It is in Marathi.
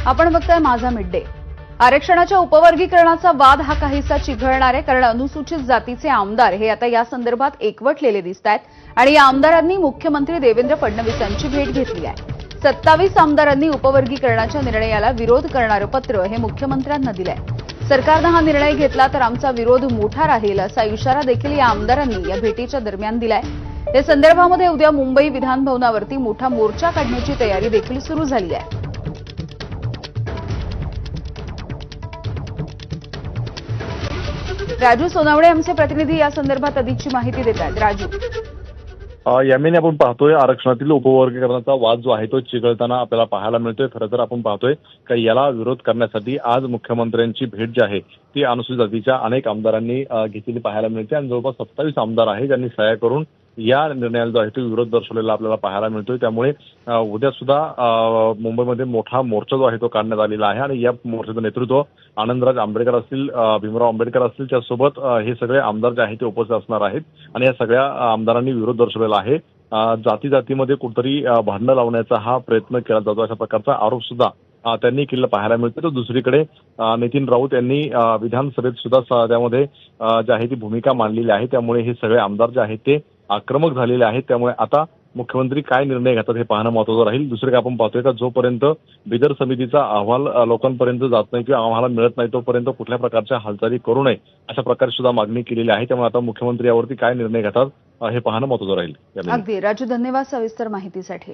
आपण बघताय माझा मिड डे। आरक्षणाच्या उपवर्गीकरणाचा वाद हा काहीसा चिघळणार आहे, कारण अनुसूचित जातीचे आमदार हे आता या संदर्भात एकवटलेले दिसतायत आणि या आमदारांनी मुख्यमंत्री देवेंद्र फडणवीस यांची भेट घेतली आहे। 27 आमदारांनी उपवर्गीकरणाच्या निर्णयाला विरोध करणारं पत्र हे मुख्यमंत्र्यांना दिलंय। सरकारनं हा निर्णय घेतला तर आमचा विरोध मोठा राहील असा इशारा देखील या आमदारांनी या भेटीच्या दरम्यान दिलाय। या संदर्भामध्ये उद्या मुंबई विधान भवनावरती मोठा मोर्चा काढण्याची तयारी देखील सुरू झाली आहे। राजू सोनावणे आमचे प्रतिनिधी या संदर्भात अधिकची माहिती देत आहेत। राजू, यामिनी आपण पाहतोय आरक्षणातील उपवर्गीकरणाचा वाद जो आहे तो चिघळताना आपल्याला पाहायला मिळतोय। खरं तर आपण पाहतोय की याला विरोध करण्यासाठी आज मुख्यमंत्र्यांची भेट जी आहे ती अनुसूचित जातीच्या अनेक आमदारांनी घेतलेली पाहायला मिळते आणि जवळपास 27 आमदार आहे ज्यांनी सह्या करून या निर्णयाला जो आहे तो विरोध दर्शवलेला आपल्याला पाहायला मिळतोय। त्यामुळे उद्या सुद्धा मुंबईमध्ये मोठा मोर्चा जो आहे तो काढण्यात आलेला आहे आणि या मोर्चाचं नेतृत्व आनंदराज आंबेडकर असतील, भीमराव आंबेडकर असतील, त्यासोबत हे सगळे आमदार जे आहेत ते उपस्थित असणार आहेत आणि या सगळ्या आमदारांनी विरोध दर्शवलेला आहे। जाती जातीमध्ये कुठतरी भांडणं लावण्याचा हा प्रयत्न केला जातो अशा प्रकारचा आरोप सुद्धा त्यांनी केलेला पाहायला मिळतो। तर दुसरीकडे नितीन राऊत यांनी विधानसभेत सुद्धा त्यामध्ये जी आहे ती भूमिका मांडलेली आहे। त्यामुळे हे सगळे आमदार जे आहेत ते आक्रमक झालेले आहेत। त्यामुळे आता मुख्यमंत्री काय निर्णय घेतात हे पाहणं महत्त्वाचं राहील। दुसरे आपण पाहतोय का जोपर्यंत बिदर समितीचा अहवाल लोकांपर्यंत जात नाही किंवा आम्हाला मिळत नाही तोपर्यंत कुठल्या प्रकारच्या हालचाली करू नये अशा प्रकारे सुद्धा मागणी केलेली आहे। त्यामुळे आता मुख्यमंत्री यावरती काय निर्णय घेतात हे पाहणं महत्त्वाचं राहील। अगदी राजू, धन्यवाद सविस्तर माहितीसाठी।